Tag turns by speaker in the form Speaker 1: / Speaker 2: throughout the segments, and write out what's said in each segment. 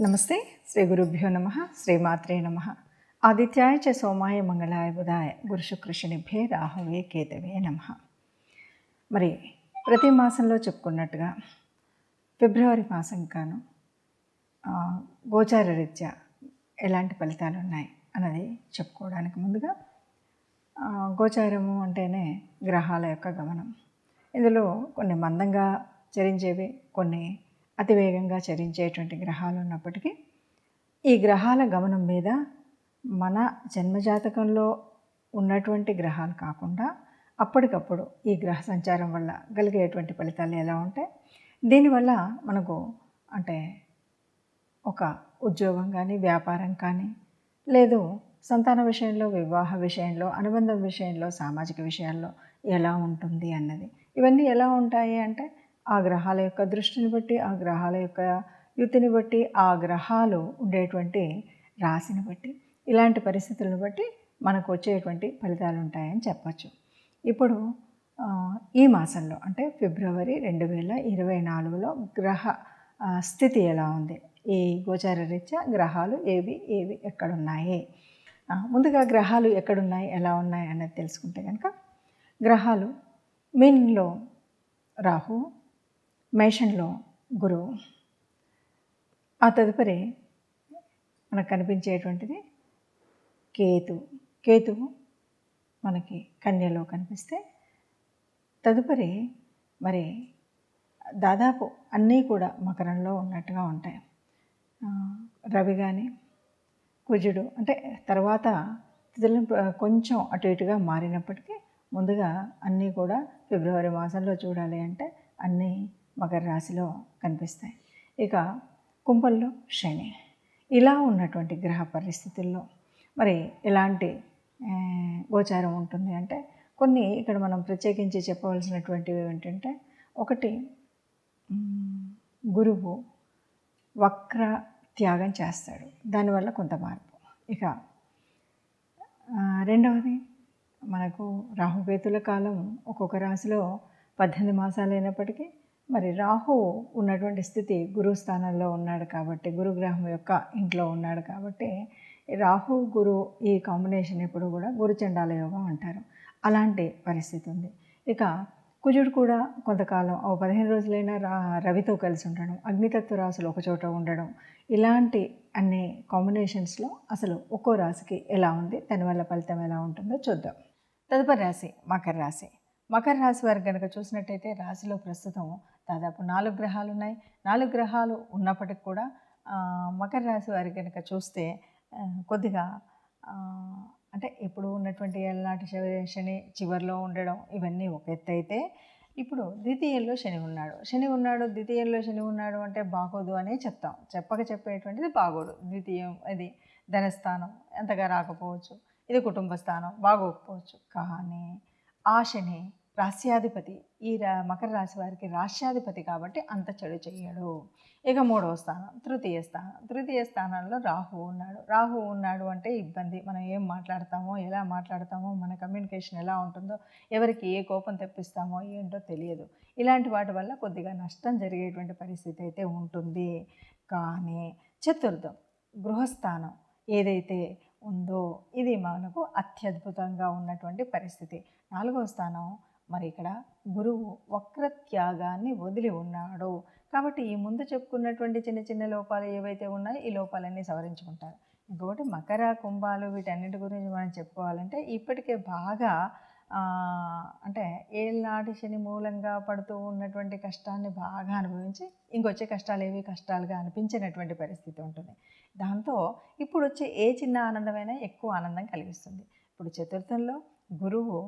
Speaker 1: నమస్తే. శ్రీ గురుభ్యో నమ. శ్రీమాత్రే నమ. ఆదిత్యాయ చ సోమాయ మంగళాయ బుధాయ గురు శుక్ర శనిభ్యే రాహవే కేతవే నమ. మరి ప్రతి మాసంలో చెప్పుకున్నట్టుగా ఫిబ్రవరి మాసం కాను గోచార రీత్యా ఎలాంటి ఫలితాలు ఉన్నాయి అన్నది చెప్పుకోవడానికి ముందుగా గోచారము అంటేనే గ్రహాల యొక్క గమనం. ఇందులో కొన్ని మందంగా చరించేవి, కొన్ని అతివేగంగా చరించేటువంటి గ్రహాలు ఉన్నప్పటికీ ఈ గ్రహాల గమనం మీద మన జన్మజాతకంలో ఉన్నటువంటి గ్రహాలు కాకుండా అప్పటికప్పుడు ఈ గ్రహ సంచారం వల్ల కలిగేటువంటి ఫలితాలు ఎలా ఉంటాయి, దీనివల్ల మనకు అంటే ఒక ఉద్యోగం కానీ, వ్యాపారం కానీ, లేదు సంతాన విషయంలో, వివాహ విషయంలో, అనుబంధం విషయంలో, సామాజిక విషయాల్లో ఎలా ఉంటుంది అన్నది, ఇవన్నీ ఎలా ఉంటాయి అంటే ఆ గ్రహాల యొక్క దృష్టిని బట్టి, ఆ గ్రహాల యొక్క యుతిని బట్టి, ఆ గ్రహాలు ఉండేటువంటి రాశిని బట్టి, ఇలాంటి పరిస్థితులను బట్టి మనకు వచ్చేటువంటి ఫలితాలు ఉంటాయని చెప్పచ్చు. ఇప్పుడు ఈ మాసంలో అంటే ఫిబ్రవరి 2024లో గ్రహ స్థితి ఎలా ఉంది, ఈ గోచార రీత్యా గ్రహాలు ఏవి ఎక్కడున్నాయి, ముందుగా గ్రహాలు ఎక్కడున్నాయి, ఎలా ఉన్నాయి అన్నది తెలుసుకుంటే కనుక, గ్రహాలు మీనంలో రాహు, మేషంలో గురువు, ఆ తదుపరి మనకు కనిపించేటువంటిది కేతువు మనకి కన్యలో కనిపిస్తే, తదుపరి మరి దాదాపు అన్నీ కూడా మకరంలో ఉన్నట్టుగా ఉంటాయి. రవి కానీ, కుజుడు అంటే తర్వాత తిథులు కొంచెం అటు ఇటుగా మారినప్పటికీ ముందుగా అన్నీ కూడా ఫిబ్రవరి మాసంలో చూడాలి అంటే అన్నీ మకర రాశిలో కనిపిస్తాయి. ఇక కుంభంలో శని. ఇలా ఉన్నటువంటి గ్రహ పరిస్థితుల్లో మరి ఎలాంటి గోచారం ఉంటుంది అంటే కొన్ని ఇక్కడ మనం ప్రత్యేకించి చెప్పవలసినటువంటివి ఏంటంటే, ఒకటి గురువు వక్ర త్యాగం చేస్తాడు, దానివల్ల కొంత మార్పు. ఇక రెండవది మనకు రాహుకేతుల కాలం ఒక్కొక్క రాశిలో 18 మాసాలు అయినప్పటికీ మరి రాహు ఉన్నటువంటి స్థితి గురు స్థానంలో ఉన్నాడు కాబట్టి, గురుగ్రహం యొక్క ఇంట్లో ఉన్నాడు కాబట్టి రాహు గురు ఈ కాంబినేషన్ ఎప్పుడు కూడా గురుచండాల యోగం అంటారు. అలాంటి పరిస్థితి ఉంది. ఇక కుజుడు కూడా కొంతకాలం 15 రోజులైనా రవితో కలిసి ఉండడం, అగ్నితత్వ రాశులు ఒకచోట ఉండడం, ఇలాంటి అన్ని కాంబినేషన్స్లో అసలు ఒక్కో రాశికి ఎలా ఉంది, దానివల్ల ఫలితం ఎలా ఉంటుందో చూద్దాం. తదుపరి రాశి మకర రాశి. మకర రాశి వారికి కనుక చూసినట్టయితే రాశిలో ప్రస్తుతం దాదాపు 4 గ్రహాలు ఉన్నాయి. 4 గ్రహాలు ఉన్నప్పటికి కూడా మకర రాశి వారికి కనుక చూస్తే కొద్దిగా అంటే ఎప్పుడు ఉన్నటువంటి ఏళ్ళనాటి శని చివరిలో ఉండడం ఇవన్నీ ఒక ఎత్తు అయితే, ఇప్పుడు ద్వితీయంలో శని ఉన్నాడు ద్వితీయంలో శని ఉన్నాడు అంటే బాగోదు అనే చెప్తాం. చెప్పేటువంటిది బాగోడు. ద్వితీయం అది ధనస్థానం ఎంతగా రాకపోవచ్చు, ఇది కుటుంబ స్థానం బాగోకపోవచ్చు. కానీ ఆ శని రాస్యాధిపతి, ఈ మకర రాశి వారికి రాస్యాధిపతి కాబట్టి అంత చెడు చెయ్యడు. ఇక మూడవ స్థానం తృతీయ స్థానంలో రాహు ఉన్నాడు అంటే ఇబ్బంది. మనం ఏం మాట్లాడతామో, ఎలా మాట్లాడతామో, మన కమ్యూనికేషన్ ఎలా ఉంటుందో, ఎవరికి ఏ కోపం తెప్పిస్తామో ఏంటో తెలియదు. ఇలాంటి వాటి వల్ల కొద్దిగా నష్టం జరిగేటువంటి పరిస్థితి అయితే ఉంటుంది. కానీ చతుర్థం గృహస్థానం ఏదైతే ఉందో ఇది మనకు అత్యద్భుతంగా ఉన్నటువంటి పరిస్థితి. 4వ స్థానం మరి ఇక్కడ గురువు వక్రత్యాగాన్ని వదిలి ఉన్నాడు కాబట్టి ఈ ముందు చెప్పుకున్నటువంటి చిన్న చిన్న లోపాలు ఏవైతే ఉన్నాయో ఈ లోపాలన్నీ సవరించుకుంటారు. ఇంకొకటి మకర కుంభాలు వీటన్నిటి గురించి మనం చెప్పుకోవాలంటే ఇప్పటికే బాగా అంటే ఏళ్ళనాటి శని మూలంగా పడుతూ ఉన్నటువంటి కష్టాన్ని బాగా అనుభవించి ఇంకొచ్చే కష్టాలుగా అనిపించినటువంటి పరిస్థితి ఉంటుంది. దాంతో ఇప్పుడు వచ్చే ఏ చిన్న ఆనందమైనా ఎక్కువ ఆనందం కలిగిస్తుంది. ఇప్పుడు చతుర్థంలో గురువు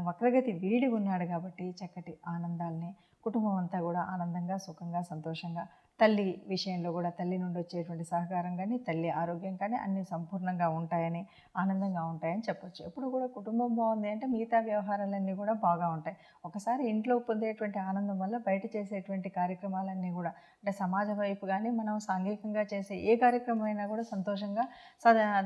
Speaker 1: వక్రగతి వీడి ఉన్నాడు కాబట్టి చక్కటి ఆనందాలని, కుటుంబం అంతా కూడా ఆనందంగా, సుఖంగా, సంతోషంగా, తల్లి విషయంలో కూడా తల్లి నుండి వచ్చేటువంటి సహకారం కానీ, తల్లి ఆరోగ్యం కానీ అన్నీ సంపూర్ణంగా ఉంటాయని, ఆనందంగా ఉంటాయని చెప్పొచ్చు. ఎప్పుడు కూడా కుటుంబం బాగుంది అంటే మిగతా వ్యవహారాలన్నీ కూడా బాగా ఉంటాయి. ఒకసారి ఇంట్లో పొందేటువంటి ఆనందం వల్ల బయట చేసేటువంటి కార్యక్రమాలన్నీ కూడా అంటే సమాజం వైపు కానీ, మనం సాంఘికంగా చేసే ఏ కార్యక్రమం అయినా కూడా సంతోషంగా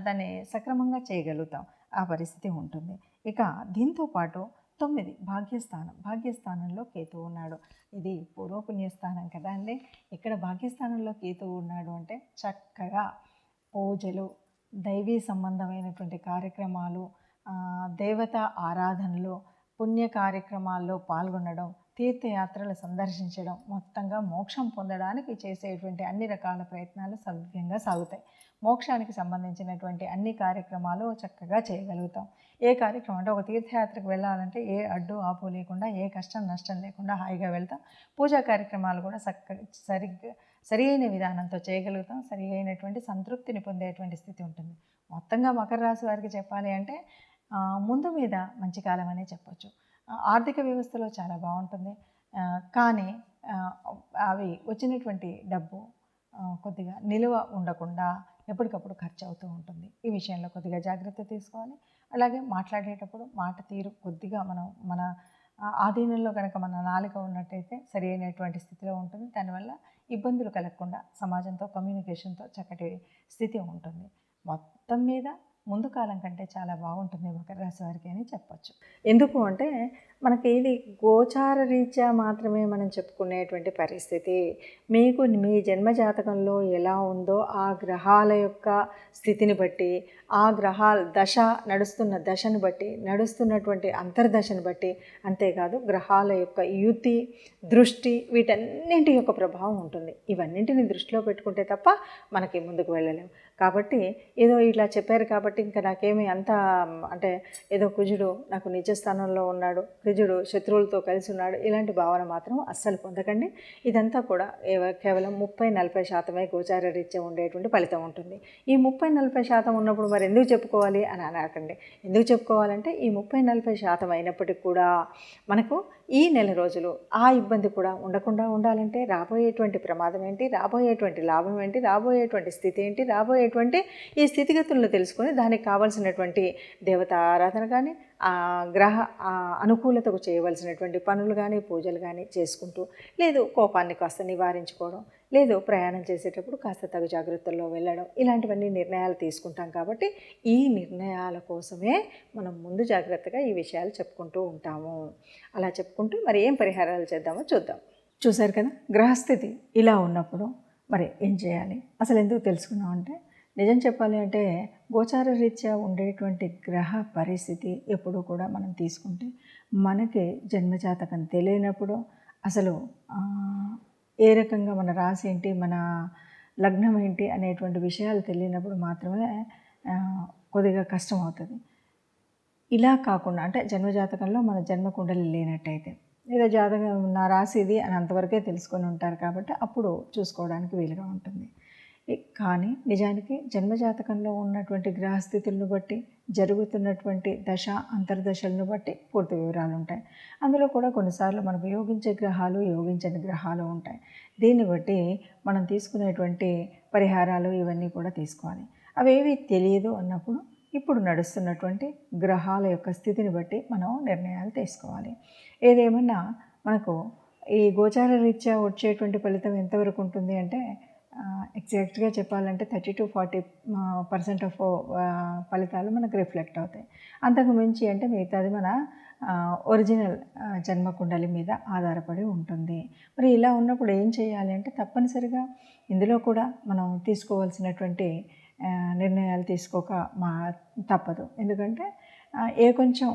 Speaker 1: దాన్ని సక్రమంగా చేయగలుగుతాం. ఆ పరిస్థితి ఉంటుంది. ఇక దీంతోపాటు 9 భాగ్యస్థానంలో కేతువు ఉన్నాడు. ఇది పూర్వపుణ్యస్థానం కదా అండి. ఇక్కడ భాగ్యస్థానంలో కేతువు ఉన్నాడు అంటే చక్కగా పూజలు, దైవీ సంబంధమైనటువంటి కార్యక్రమాలు, దేవత ఆరాధనలు, పుణ్య కార్యక్రమాల్లో పాల్గొనడం, తీర్థయాత్రలు సందర్శించడం, మొత్తంగా మోక్షం పొందడానికి చేసేటువంటి అన్ని రకాల ప్రయత్నాలు సవ్యంగా సాగుతాయి. మోక్షానికి సంబంధించినటువంటి అన్ని కార్యక్రమాలు చక్కగా చేయగలుగుతాం. ఏ కార్యక్రమం అంటే ఒక తీర్థయాత్రకు వెళ్ళాలంటే ఏ అడ్డు ఆపు లేకుండా, ఏ కష్టం నష్టం లేకుండా హాయిగా వెళ్తాం. పూజా కార్యక్రమాలు కూడా సరి అయిన విధానంతో చేయగలుగుతాం. సరి అయినటువంటి సంతృప్తిని పొందేటువంటి స్థితి ఉంటుంది. మొత్తంగా మకర రాశి వారికి చెప్పాలి అంటే ముందు మీద మంచి కాలం అనే చెప్పొచ్చు. ఆర్థిక వ్యవస్థలో చాలా బాగుంటుంది. కానీ అవి వచ్చినటువంటి డబ్బు కొద్దిగా నిలువ ఉండకుండా ఎప్పటికప్పుడు ఖర్చు అవుతూ ఉంటుంది. ఈ విషయంలో కొద్దిగా జాగ్రత్త తీసుకోవాలి. అలాగే మాట్లాడేటప్పుడు మాట తీరు కొద్దిగా మన ఆధీనంలో కనుక మన నాలుక ఉన్నట్టయితే సరి అయినటువంటి స్థితిలో ఉంటుంది. దానివల్ల ఇబ్బందులు కలగకుండా సమాజంతో కమ్యూనికేషన్తో చక్కటి స్థితి ఉంటుంది. మొత్తం మీద ముందు కాలం కంటే చాలా బాగుంటుంది మకర రాశి వారికి అని చెప్పచ్చు. ఎందుకు అంటే మనకి ఇది గోచార రీత్యా మాత్రమే మనం చెప్పుకునేటువంటి పరిస్థితి. మీకు మీ జన్మజాతకంలో ఎలా ఉందో ఆ గ్రహాల యొక్క స్థితిని బట్టి, ఆ గ్రహాల నడుస్తున్న దశను బట్టి, నడుస్తున్నటువంటి అంతర్దశను బట్టి, అంతేకాదు గ్రహాల యొక్క యుతి, దృష్టి, వీటన్నింటి యొక్క ప్రభావం ఉంటుంది. ఇవన్నింటిని దృష్టిలో పెట్టుకుంటే తప్ప మనకి ముందుకు వెళ్ళలేము. కాబట్టి ఏదో ఇలా చెప్పారు కాబట్టి ఇంకా నాకేమీ అంత అంటే ఏదో కుజుడు నాకు నిజస్థానంలో ఉన్నాడు, కుజుడు శత్రువులతో కలిసి ఉన్నాడు, ఇలాంటి భావన మాత్రం అస్సలు పొందకండి. ఇదంతా కూడా కేవలం 30-40% గోచార రీత్యా ఉండేటువంటి ఫలితం ఉంటుంది. ఈ 30-40% ఉన్నప్పుడు మరి ఎందుకు చెప్పుకోవాలి అని అనకండి. ఎందుకు చెప్పుకోవాలంటే ఈ 30-40% అయినప్పటికీ కూడా మనకు ఈ నెల రోజులు ఆ ఇబ్బంది కూడా ఉండకుండా ఉండాలంటే రాబోయేటువంటి ప్రమాదం ఏంటి, రాబోయేటువంటి లాభం ఏంటి, రాబోయేటువంటి స్థితి ఏంటి, రాబోయేటువంటి ఈ స్థితిగతులను తెలుసుకొని దానికి కావాల్సినటువంటి దేవత ఆరాధన కానీ, గ్రహ అనుకూలతకు చేయవలసినటువంటి పనులు కానీ, పూజలు కానీ చేసుకుంటూ, లేదు కోపాన్ని కాస్త నివారించుకోవడం, లేదు ప్రయాణం చేసేటప్పుడు కాస్త తగు జాగ్రత్తల్లో వెళ్ళడం, ఇలాంటివన్నీ నిర్ణయాలు తీసుకుంటాం. కాబట్టి ఈ నిర్ణయాల కోసమే మనం ముందు జాగ్రత్తగా ఈ విషయాలు చెప్పుకుంటూ ఉంటాము. అలా చెప్పుకుంటూ మరి ఏం పరిహారాలు చేద్దామో చూద్దాం. చూశారు కదా, గ్రహస్థితి ఇలా ఉన్నప్పుడు మరి ఏం చేయాలి, అసలు ఎందుకు తెలుసుకున్నామంటే, నిజం చెప్పాలి అంటే గోచార రీత్యా ఉండేటువంటి గ్రహ పరిస్థితి ఎప్పుడూ కూడా మనం తీసుకుంటే మనకి జన్మజాతకం తెలియనప్పుడు, అసలు ఏ రకంగా మన రాశి ఏంటి, మన లగ్నం ఏంటి అనేటువంటి విషయాలు తెలియనప్పుడు మాత్రమే కొద్దిగా కష్టం అవుతుంది. ఇలా కాకుండా అంటే జన్మజాతకంలో మన జన్మకుండలి లేనట్టయితే, ఏదో జాతకం నా రాశి ఇది అని అంతవరకే తెలుసుకొని ఉంటారు కాబట్టి అప్పుడు చూసుకోవడానికి వీలుగా ఉంటుంది. కానీ నిజానికి జన్మజాతకంలో ఉన్నటువంటి గ్రహస్థితులను బట్టి, జరుగుతున్నటువంటి దశ అంతర్దశలను బట్టి పూర్తి వివరాలు ఉంటాయి. అందులో కూడా కొన్నిసార్లు మనకు యోగించే గ్రహాలు, యోగించని గ్రహాలు ఉంటాయి. దీన్ని బట్టి మనం తీసుకునేటువంటి పరిహారాలు ఇవన్నీ కూడా తీసుకోవాలి. అవేవి తెలియదు అన్నప్పుడు ఇప్పుడు నడుస్తున్నటువంటి గ్రహాల యొక్క స్థితిని బట్టి మనం నిర్ణయాలు తీసుకోవాలి. ఏదేమన్నా మనకు ఈ గోచార రీత్యా వచ్చేటువంటి ఫలితం ఎంతవరకు ఉంటుంది అంటే ఎగ్జాక్ట్గా చెప్పాలంటే 30-40% ఆఫ్ ఫలితాలు మనకు రిఫ్లెక్ట్ అవుతాయి. అంతకు మించి అంటే మిగతాది మన ఒరిజినల్ జన్మకుండలి మీద ఆధారపడి ఉంటుంది. మరి ఇలా ఉన్నప్పుడు ఏం చేయాలి అంటే తప్పనిసరిగా ఇందులో కూడా మనం తీసుకోవాల్సినటువంటి నిర్ణయాలు తీసుకోక తప్పదు. ఎందుకంటే ఏ కొంచెం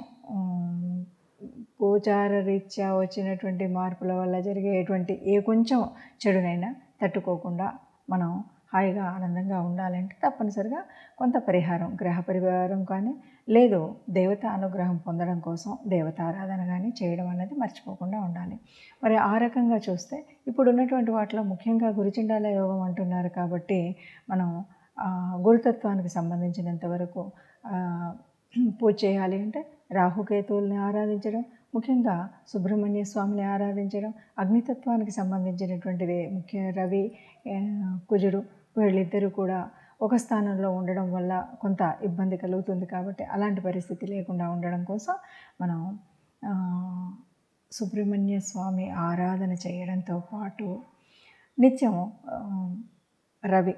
Speaker 1: గోచార రీత్యా వచ్చినటువంటి మార్పుల వల్ల జరిగేటువంటి ఏ కొంచెం చెడునైనా తట్టుకోకుండా మనం హాయిగా ఆనందంగా ఉండాలంటే తప్పనిసరిగా కొంత పరిహారం, గ్రహ పరిహారం కానీ, లేదు దేవత అనుగ్రహం పొందడం కోసం దేవతారాధన కానీ చేయడం అనేది మర్చిపోకుండా ఉండాలి. మరి ఆ రకంగా చూస్తే ఇప్పుడు ఉన్నటువంటి వాటిలో ముఖ్యంగా గురుచండాల యోగం అంటున్నారు కాబట్టి మనం గురుతత్వానికి సంబంధించినంత వరకు పూజ చేయాలి అంటే రాహుకేతువుల్ని ఆరాధించడం, ముఖ్యంగా సుబ్రహ్మణ్య స్వామిని ఆరాధించడం, అగ్నితత్వానికి సంబంధించినటువంటిది ముఖ్య రవి, కుజుడు వీళ్ళిద్దరూ కూడా ఒక స్థానంలో ఉండడం వల్ల కొంత ఇబ్బంది కలుగుతుంది. కాబట్టి అలాంటి పరిస్థితి లేకుండా ఉండడం కోసం మనం సుబ్రహ్మణ్య స్వామి ఆరాధన చేయడంతో పాటు నిత్యం రవి,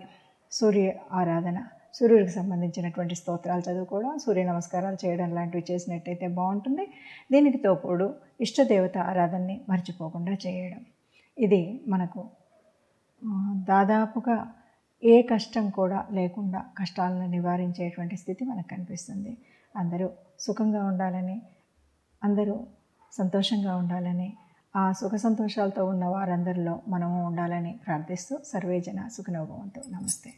Speaker 1: సూర్య ఆరాధన సూర్యుడికి సంబంధించినటువంటి స్తోత్రాలు చదువుకోవడం, సూర్య నమస్కారాలు చేయడం లాంటివి చేసినట్టయితే బాగుంటుంది. దీనికి తోడు ఇష్టదేవత ఆరాధనని మర్చిపోకుండా చేయడం. ఇది మనకు దాదాపుగా ఏ కష్టం కూడా లేకుండా కష్టాలను నివారించేటువంటి స్థితి మనకు కనిపిస్తుంది. అందరూ సుఖంగా ఉండాలని, అందరూ సంతోషంగా ఉండాలని, ఆ సుఖ సంతోషాలతో ఉన్న వారందరిలో మనము ఉండాలని ప్రార్థిస్తూ సర్వేజన సుఖినో భవంతు. నమస్తే.